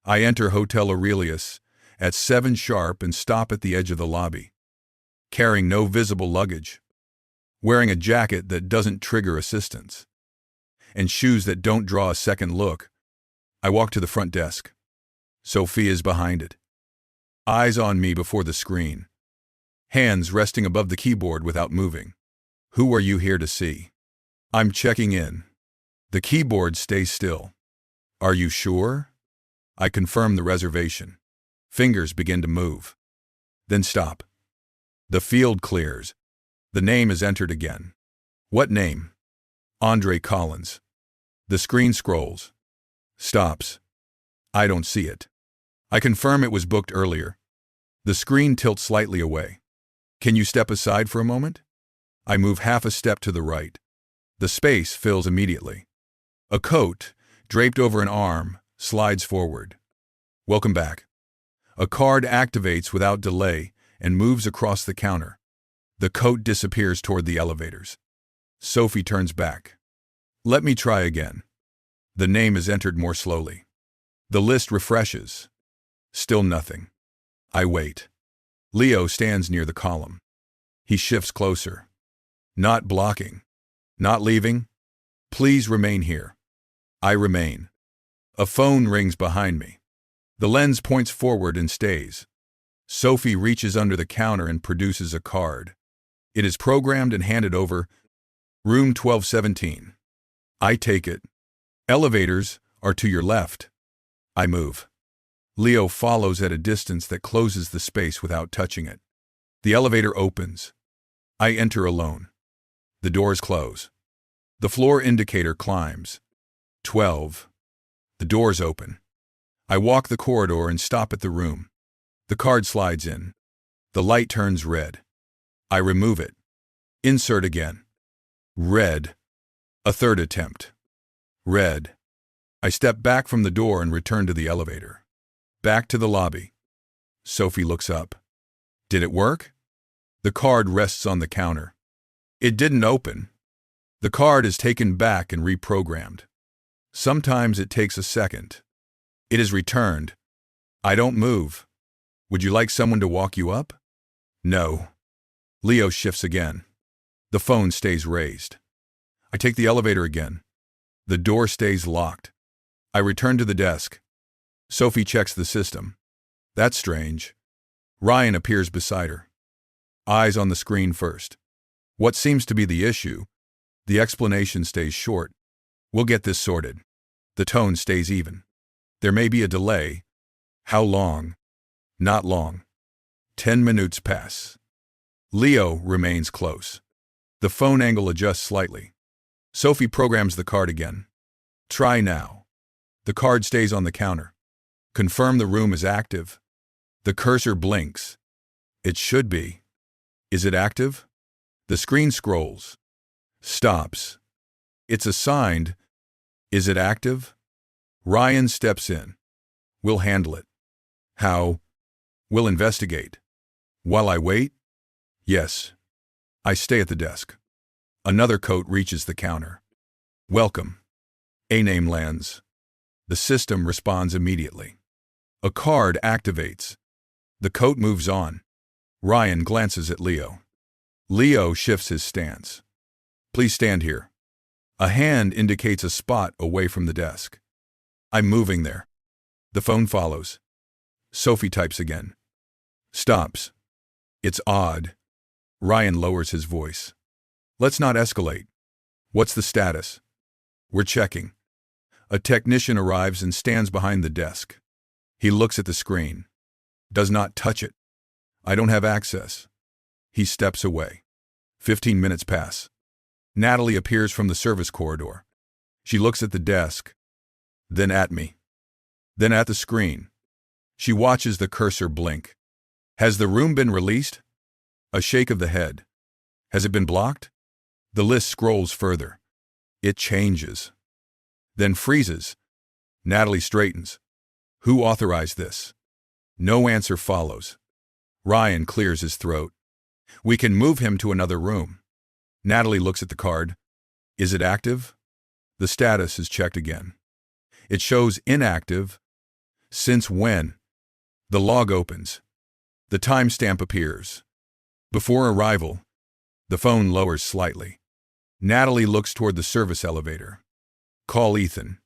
I enter Hotel Aurelius at 7 sharp and stop at the edge of the lobby, carrying no visible luggage, wearing a jacket that doesn't trigger assistance, and shoes that don't draw a second look. I walk to the front desk. Sophie is behind it, eyes on me before the screen, hands resting above the keyboard without moving. Who are you here to see? I'm checking in. The keyboard stays still. Are you sure? I confirm the reservation. Fingers begin to move. Then stop. The field clears. The name is entered again. What name? Andre Collins. The screen scrolls. Stops. I don't see it. I confirm it was booked earlier. The screen tilts slightly away. Can you step aside for a moment? I move half a step to the right. The space fills immediately. A coat, draped over an arm, slides forward. Welcome back. A card activates without delay and moves across the counter. The coat disappears toward the elevators. Sophie turns back. Let me try again. The name is entered more slowly. The list refreshes. Still nothing. I wait. Leo stands near the column. He shifts closer. Not blocking. Not leaving. Please remain here. I remain. A phone rings behind me. The lens points forward and stays. Sophie reaches under the counter and produces a card. It is programmed and handed over. Room 1217. I take it. Elevators are to your left. I move. Leo follows at a distance that closes the space without touching it. The elevator opens. I enter alone. The doors close. The floor indicator climbs. 12. The doors open. I walk the corridor and stop at the room. The card slides in. The light turns red. I remove it. Insert again. Red. A third attempt. Red. I step back from the door and return to the elevator. Back to the lobby. Sophie looks up. Did it work? The card rests on the counter. It didn't open. The card is taken back and reprogrammed. Sometimes it takes a second. It is returned. I don't move. Would you like someone to walk you up? No. Leo shifts again. The phone stays raised. I take the elevator again. The door stays locked. I return to the desk. Sophie checks the system. That's strange. Ryan appears beside her. Eyes on the screen first. What seems to be the issue? The explanation stays short. We'll get this sorted. The tone stays even. There may be a delay. How long? Not long. 10 minutes pass. Leo remains close. The phone angle adjusts slightly. Sophie programs the card again. Try now. The card stays on the counter. Confirm the room is active. The cursor blinks. It should be. Is it active? The screen scrolls. Stops. It's assigned. Is it active? Ryan steps in. We'll handle it. How? We'll investigate. While I wait? Yes. I stay at the desk. Another coat reaches the counter. Welcome. A name lands. The system responds immediately. A card activates. The coat moves on. Ryan glances at Leo. Leo shifts his stance. Please stand here. A hand indicates a spot away from the desk. I'm moving there. The phone follows. Sophie types again. Stops. It's odd. Ryan lowers his voice. Let's not escalate. What's the status? We're checking. A technician arrives and stands behind the desk. He looks at the screen. Does not touch it. I don't have access. He steps away. 15 minutes pass. Natalie appears from the service corridor. She looks at the desk, then at me, then at the screen. She watches the cursor blink. Has the room been released? A shake of the head. Has it been blocked? The list scrolls further. It changes. Then freezes. Natalie straightens. Who authorized this? No answer follows. Ryan clears his throat. We can move him to another room. Natalie looks at the card. Is it active? The status is checked again. It shows inactive. Since when? The log opens. The timestamp appears. Before arrival. The phone lowers slightly. Natalie looks toward the service elevator. Call Ethan.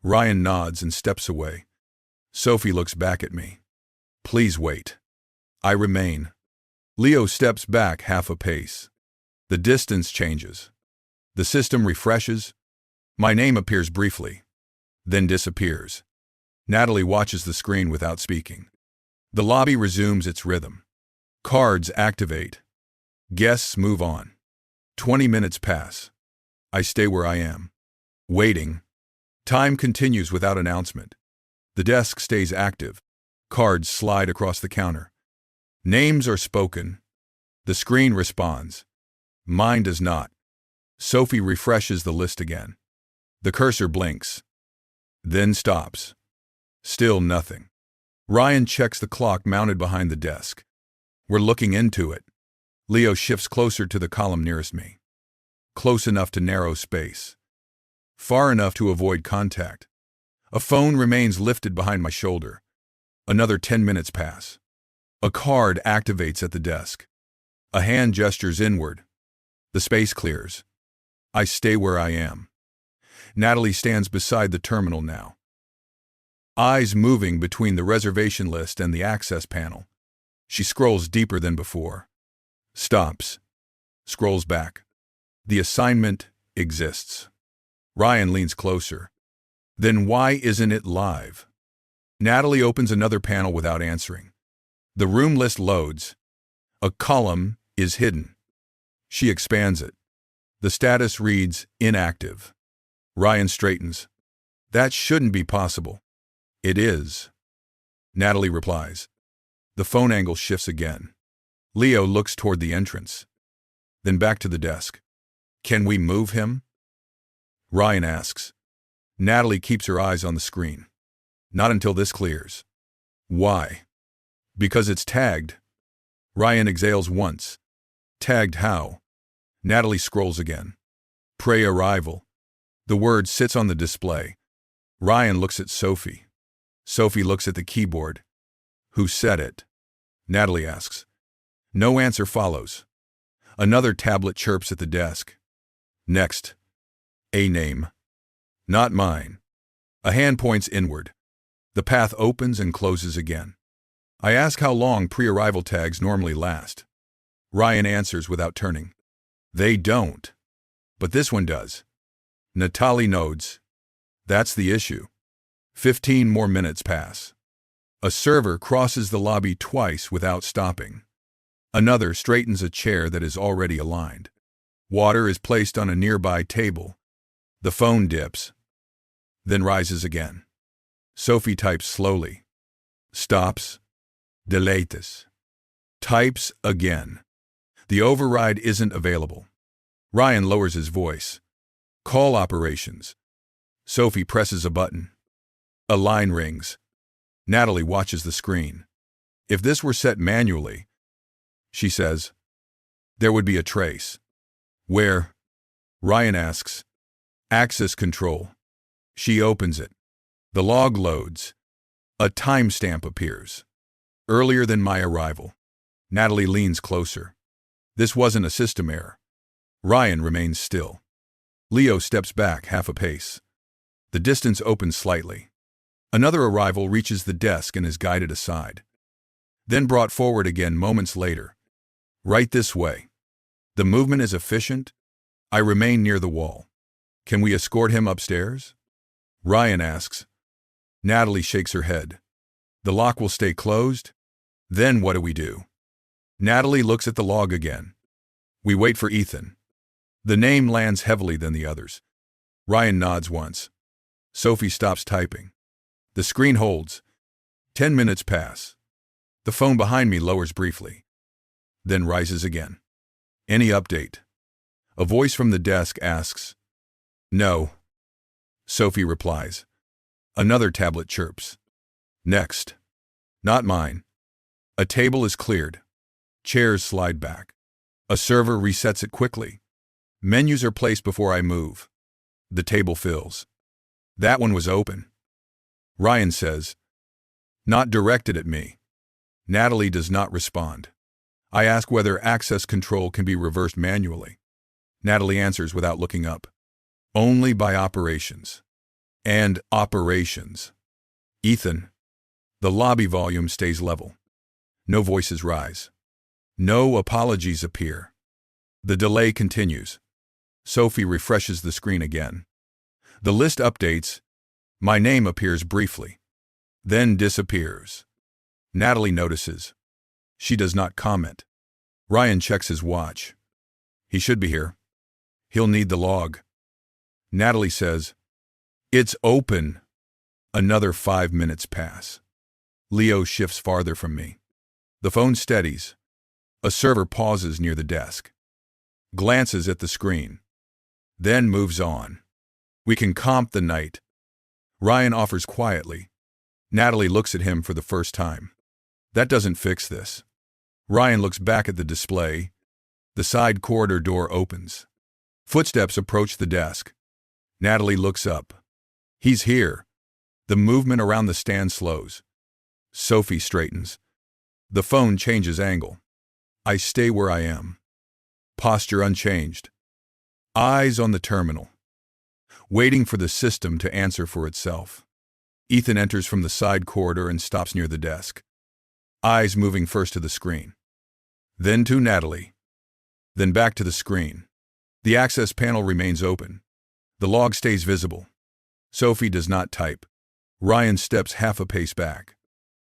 Ryan nods and steps away. Sophie looks back at me. Please wait. I remain. Leo steps back half a pace. The distance changes. The system refreshes. My name appears briefly, then disappears. Natalie watches the screen without speaking. The lobby resumes its rhythm. Cards activate. Guests move on. 20 minutes pass. I stay where I am, waiting. Time continues without announcement. The desk stays active. Cards slide across the counter. Names are spoken. The screen responds. Mine does not. Sophie refreshes the list again. The cursor blinks, then stops. Still nothing. Ryan checks the clock mounted behind the desk. We're looking into it. Leo shifts closer to the column nearest me. Close enough to narrow space. Far enough to avoid contact. A phone remains lifted behind my shoulder. Another 10 minutes pass. A card activates at the desk. A hand gestures inward. The space clears. I stay where I am. Natalie stands beside the terminal now. Eyes moving between the reservation list and the access panel. She scrolls deeper than before. Stops. Scrolls back. The assignment exists. Ryan leans closer. Then why isn't it live? Natalie opens another panel without answering. The room list loads. A column is hidden. She expands it. The status reads inactive. Ryan straightens. That shouldn't be possible. It is. Natalie replies. The phone angle shifts again. Leo looks toward the entrance. Then back to the desk. Can we move him? Ryan asks. Natalie keeps her eyes on the screen. Not until this clears. Why? Because it's tagged. Ryan exhales once. Tagged how? Natalie scrolls again. Pre-arrival. The word sits on the display. Ryan looks at Sophie. Sophie looks at the keyboard. Who said it? Natalie asks. No answer follows. Another tablet chirps at the desk. Next. A name. Not mine. A hand points inward. The path opens and closes again. I ask how long pre-arrival tags normally last. Ryan answers without turning. They don't. But this one does. Natalie nods. That's the issue. 15 more minutes pass. A server crosses the lobby twice without stopping. Another straightens a chair that is already aligned. Water is placed on a nearby table. The phone dips, then rises again. Sophie types slowly. Stops. Deletes. Types again. The override isn't available. Ryan lowers his voice. Call operations. Sophie presses a button. A line rings. Natalie watches the screen. If this were set manually, she says, there would be a trace. Where? Ryan asks. Access control. She opens it. The log loads. A timestamp appears. Earlier than my arrival. Natalie leans closer. This wasn't a system error. Ryan remains still. Leo steps back half a pace. The distance opens slightly. Another arrival reaches the desk and is guided aside. Then brought forward again moments later. Right this way. The movement is efficient. I remain near the wall. Can we escort him upstairs? Ryan asks. Natalie shakes her head. The lock will stay closed? Then what do we do? Natalie looks at the log again. We wait for Ethan. The name lands heavily than the others. Ryan nods once. Sophie stops typing. The screen holds. 10 minutes pass. The phone behind me lowers briefly, then rises again. Any update? A voice from the desk asks. No. Sophie replies. Another tablet chirps. Next. Not mine. A table is cleared. Chairs slide back. A server resets it quickly. Menus are placed before I move. The table fills. That one was open. Ryan says, Not directed at me. Natalie does not respond. I ask whether access control can be reversed manually. Natalie answers without looking up. Only by operations. And operations. Ethan. The lobby volume stays level. No voices rise. No apologies appear. The delay continues. Sophie refreshes the screen again. The list updates. My name appears briefly. Then disappears. Natalie notices. She does not comment. Ryan checks his watch. He should be here. He'll need the log. Natalie says, "It's open." Another 5 minutes pass. Leo shifts farther from me. The phone steadies. A server pauses near the desk. Glances at the screen. Then moves on. We can comp the night. Ryan offers quietly. Natalie looks at him for the first time. That doesn't fix this. Ryan looks back at the display. The side corridor door opens. Footsteps approach the desk. Natalie looks up. He's here. The movement around the stand slows. Sophie straightens. The phone changes angle. I stay where I am. Posture unchanged. Eyes on the terminal. Waiting for the system to answer for itself. Ethan enters from the side corridor and stops near the desk. Eyes moving first to the screen. Then to Natalie. Then back to the screen. The access panel remains open. The log stays visible. Sophie does not type. Ryan steps half a pace back.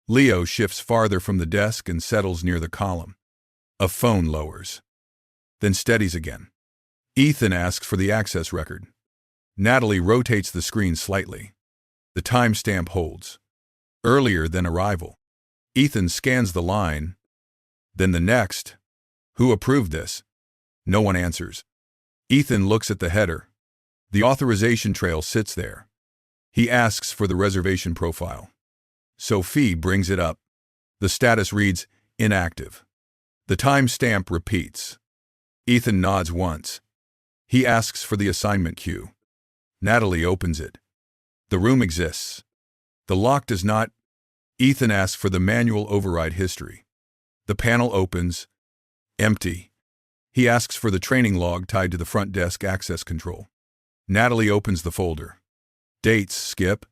Leo shifts farther from the desk and settles near the column. A phone lowers. Then steadies again. Ethan asks for the access record. Natalie rotates the screen slightly. The timestamp holds. Earlier than arrival. Ethan scans the line. Then the next. Who approved this? No one answers. Ethan looks at the header. The authorization trail sits there. He asks for the reservation profile. Sophie brings it up. The status reads, inactive. The timestamp repeats. Ethan nods once. He asks for the assignment queue. Natalie opens it. The room exists. The lock does not. Ethan asks for the manual override history. The panel opens. Empty. He asks for the training log tied to the front desk access control. Natalie opens the folder. Dates skip.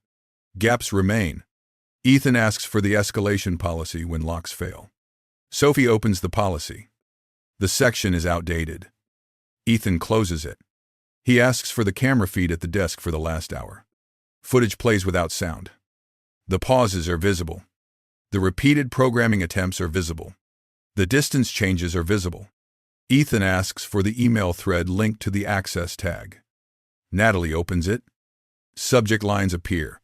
Gaps remain. Ethan asks for the escalation policy when locks fail. Sophie opens the policy. The section is outdated. Ethan closes it. He asks for the camera feed at the desk for the last hour. Footage plays without sound. The pauses are visible. The repeated programming attempts are visible. The distance changes are visible. Ethan asks for the email thread linked to the access tag. Natalie opens it. Subject lines appear.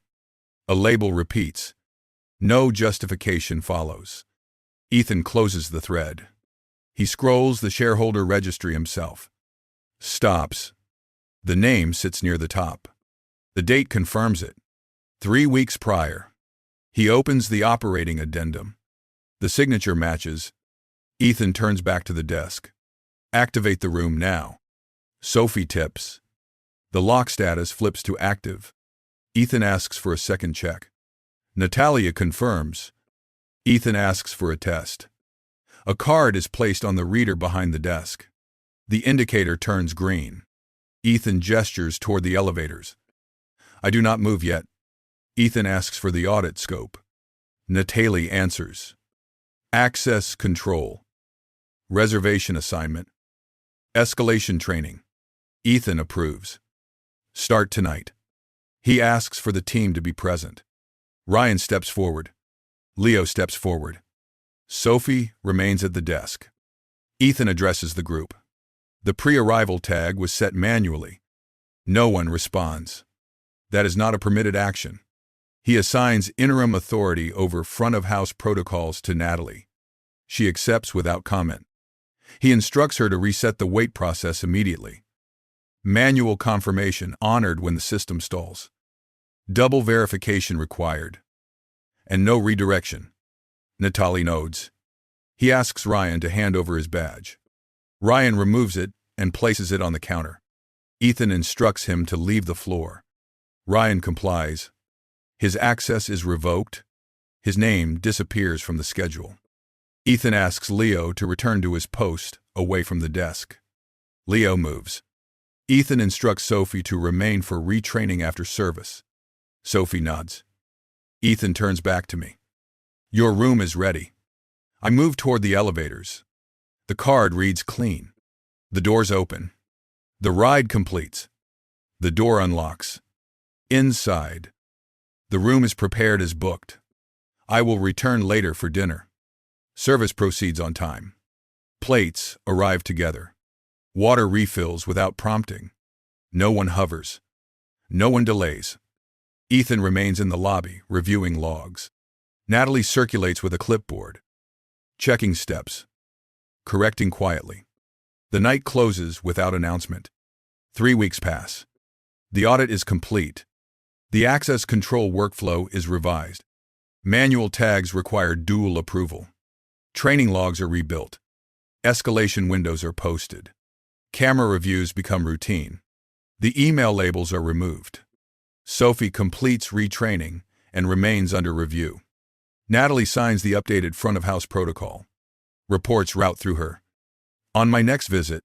A label repeats. No justification follows. Ethan closes the thread. He scrolls the shareholder registry himself. Stops. The name sits near the top. The date confirms it. 3 weeks prior. He opens the operating addendum. The signature matches. Ethan turns back to the desk. Activate the room now. Sophie tips. The lock status flips to active. Ethan asks for a second check. Natalia confirms. Ethan asks for a test. A card is placed on the reader behind the desk. The indicator turns green. Ethan gestures toward the elevators. I do not move yet. Ethan asks for the audit scope. Natalie answers. Access control. Reservation assignment. Escalation training. Ethan approves. Start tonight. He asks for the team to be present. Ryan steps forward. Leo steps forward. Sophie remains at the desk. Ethan addresses the group. The pre-arrival tag was set manually. No one responds. That is not a permitted action. He assigns interim authority over front-of-house protocols to Natalie. She accepts without comment. He instructs her to reset the wait process immediately. Manual confirmation honored when the system stalls. Double verification required. And no redirection. Natalie nods. He asks Ryan to hand over his badge. Ryan removes it and places it on the counter. Ethan instructs him to leave the floor. Ryan complies. His access is revoked. His name disappears from the schedule. Ethan asks Leo to return to his post, away from the desk. Leo moves. Ethan instructs Sophie to remain for retraining after service. Sophie nods. Ethan turns back to me. Your room is ready. I move toward the elevators. The card reads clean. The doors open. The ride completes. The door unlocks. Inside. The room is prepared as booked. I will return later for dinner. Service proceeds on time. Plates arrive together. Water refills without prompting. No one hovers. No one delays. Ethan remains in the lobby, reviewing logs. Natalie circulates with a clipboard. Checking steps. Correcting quietly. The night closes without announcement. 3 weeks pass. The audit is complete. The access control workflow is revised. Manual tags require dual approval. Training logs are rebuilt. Escalation windows are posted. Camera reviews become routine. The email labels are removed. Sophie completes retraining and remains under review. Natalie signs the updated front-of-house protocol. Reports route through her. On my next visit,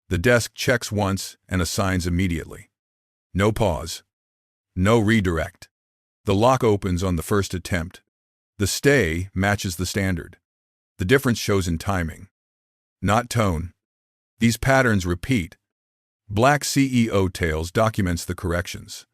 the desk checks once and assigns immediately. No pause. No redirect. The lock opens on the first attempt. The stay matches the standard. The difference shows in timing, not tone. These patterns repeat. Black CEO Tales documents the corrections.